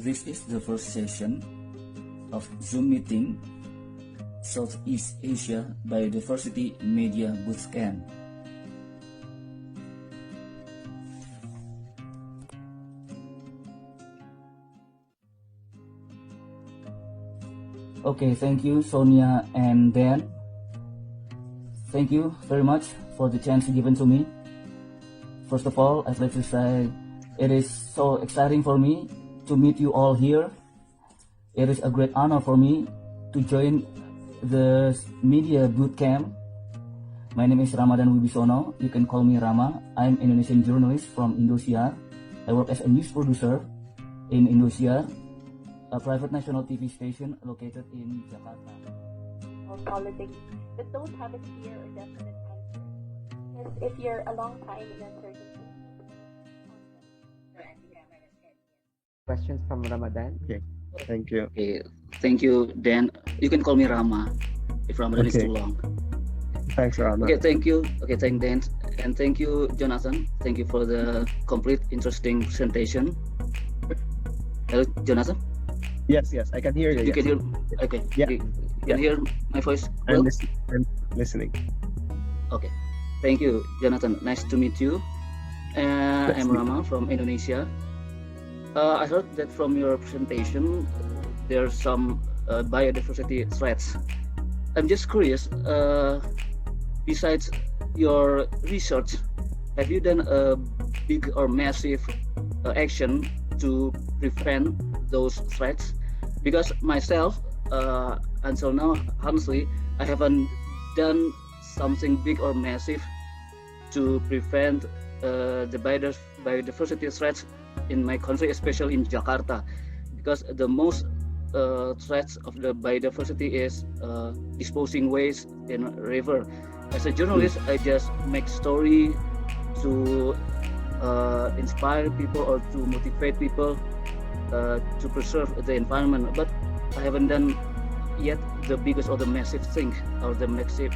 This is the first session of Zoom meeting Southeast Asia Biodiversity Media Bootcamp. Okay, thank you Sonia and Dan. Thank you very much for the chance given to me. First of all, I'd like to say it is so exciting for me to meet you all here. It is a great honor for me to join the Media Bootcamp. My name is Ramadan Wibisono. You can call me Rama. I'm an Indonesian journalist from Indosiar. I work as a news producer in Indosiar, a private national TV station located in Jakarta. Politics that don't have a clear or definite answer. And if you're a long time in uncertainty. Questions from Ramadan? Okay, thank you. Okay, thank you Dan. You can call me Rama if Ramadan is Okay. too long. Thanks, Rama. Okay, thank you. Okay, thank Dan. And thank you, Jonathan. Thank you for the complete, interesting presentation. Hello, Jonathan? Yes, I can hear you. You can hear? Okay. Yeah. You can hear my voice well? I'm listening. Okay. Thank you, Jonathan. Nice to meet you. I'm Rama from Indonesia. I heard that from your presentation, there's some biodiversity threats. I'm just curious, besides your research, have you done a big or massive action to prevent those threats? Because myself, until now, honestly, I haven't done something big or massive to prevent the biodiversity threats in my country, especially in Jakarta, because the most threats of the biodiversity is disposing waste in river. As a journalist, I just make story to inspire people or to motivate people to preserve the environment, but I haven't done yet the biggest or the massive thing or the massive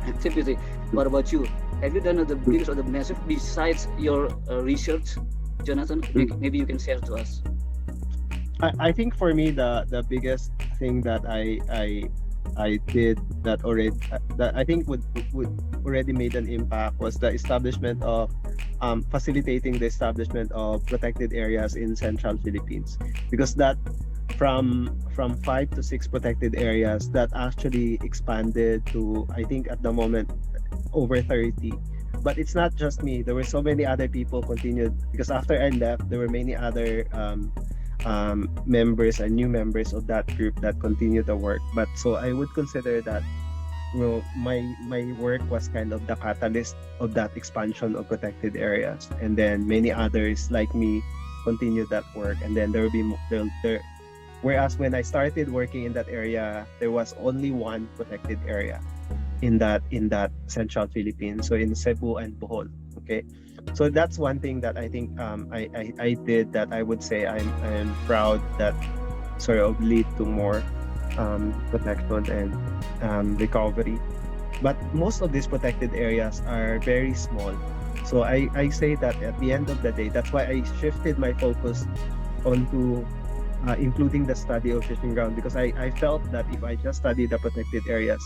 activity. What about you? Have you done the biggest or the massive besides your research, Jonathan? Maybe you can share to us. I think for me the biggest thing that I did that I think would already made an impact was the establishment of facilitating the establishment of protected areas in central Philippines, because that from 5 to 6 protected areas that actually expanded to, I think at the moment, over 30. But it's not just me. There were so many other people continued, because after I left, there were many other members and new members of that group that continued the work. But so I would consider that, you know, my work was kind of the catalyst of that expansion of protected areas, and then many others like me continued that work, and then there will be there. Whereas when I started working in that area, there was only one protected area in that central Philippines, so in Cebu and Bohol. Okay, so that's one thing that I think I did that I would say I'm proud that sort of lead to more protection and recovery. But most of these protected areas are very small, so I say that at the end of the day, that's why I shifted my focus onto including the study of fishing ground, because I felt that if I just study the protected areas,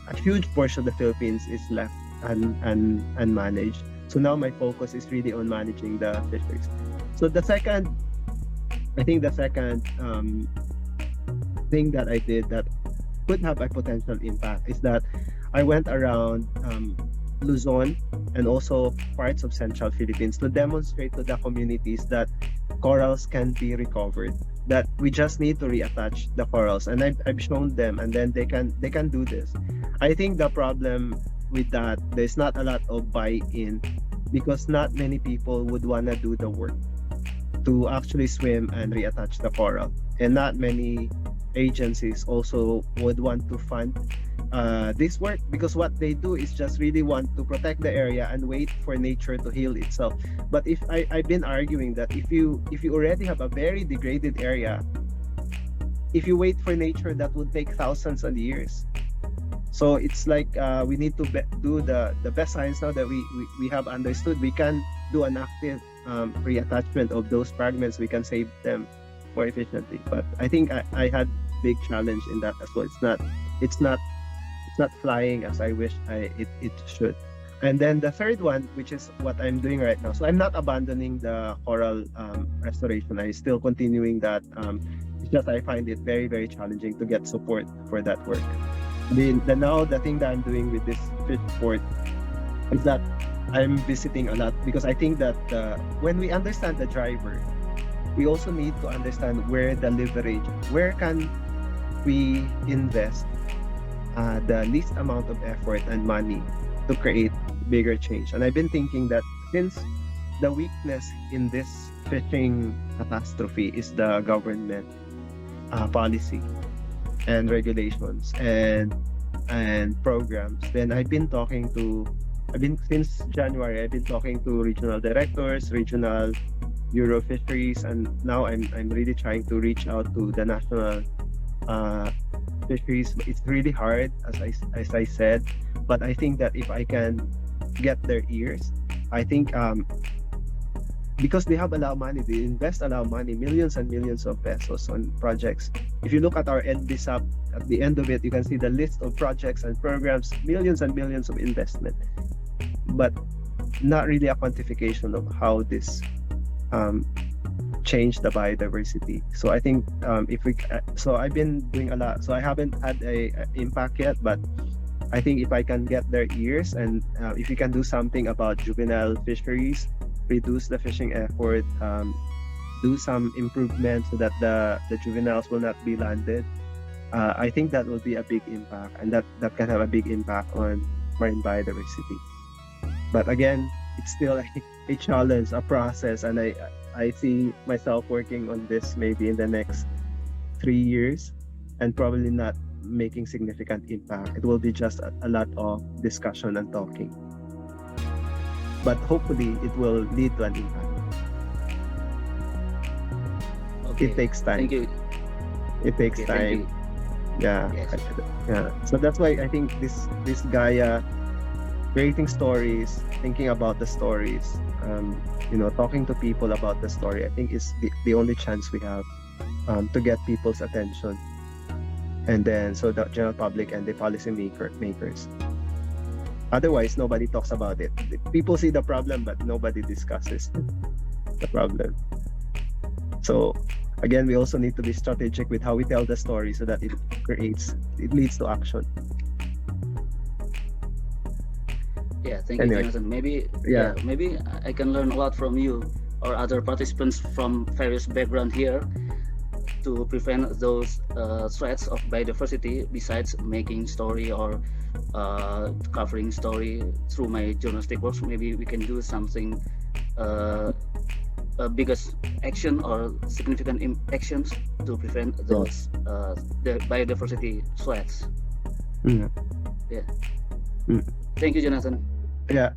a huge portion of the Philippines is left unmanaged. So now my focus is really on managing the fisheries. So the second thing that I did that could have a potential impact is that I went around Luzon and also parts of central Philippines to demonstrate to the communities that corals can be recovered, that we just need to reattach the corals, and I've shown them, and then they can do this. I think the problem with that, there's not a lot of buy-in, because not many people would want to do the work to actually swim and reattach the coral, and not many agencies also would want to fund this work, because what they do is just really want to protect the area and wait for nature to heal itself. But if I've been arguing that if you already have a very degraded area, if you wait for nature, that would take thousands of years. So it's like we need to do the best science now that we have understood. We can do an active reattachment of those fragments. We can save them more efficiently. But I think I had big challenge in that as well. It's not flying as I wish it should. And then the third one, which is what I'm doing right now. So I'm not abandoning the coral restoration. I'm still continuing that. It's just I find it very, very challenging to get support for that work. Now the thing that I'm doing with this fish sport is that I'm visiting a lot, because I think that when we understand the driver, we also need to understand where the leverage, where can we invest the least amount of effort and money to create bigger change. And I've been thinking that since the weakness in this fishing catastrophe is the government policy and regulations and programs, then since January I've been talking to regional directors, regional Bureau of Fisheries, and now I'm really trying to reach out to the national fisheries. It's really hard, as I said, but I think that if I can get their ears, I think because they have a lot of money, they invest a lot of money, millions and millions of pesos on projects. If you look at our NBSAP, at the end of it, you can see the list of projects and programs, millions and millions of investment, but not really a quantification of how this change the biodiversity. So I think so I've been doing a lot. So I haven't had a impact yet, but I think if I can get their ears, and if we can do something about juvenile fisheries, reduce the fishing effort, do some improvements so that the juveniles will not be landed, I think that will be a big impact, and that can have a big impact on marine biodiversity. But again, it's still a challenge, a process, and I see myself working on this maybe in the next 3 years, and probably not making significant impact. It will be just a lot of discussion and talking. But hopefully it will lead to an impact. Okay. It takes time. Thank you. It takes Okay, thank time. you. Yeah. Yes. Yeah. So that's why I think this GAIA, creating stories, thinking about the stories, talking to people about the story, I think is the only chance we have to get people's attention. And then so the general public and the policy makers. Otherwise, nobody talks about it. People see the problem, but nobody discusses the problem. So again, we also need to be strategic with how we tell the story so that it leads to action. Yeah, thank Anyway. you, Jonathan. Maybe Yeah. maybe I can learn a lot from you or other participants from various background here to prevent those threats of biodiversity. Besides making story or covering story through my journalistic works, maybe we can do something, biggest action or significant actions to prevent those the biodiversity threats. Mm. Yeah. Mm. Thank you, Jonathan. Yeah.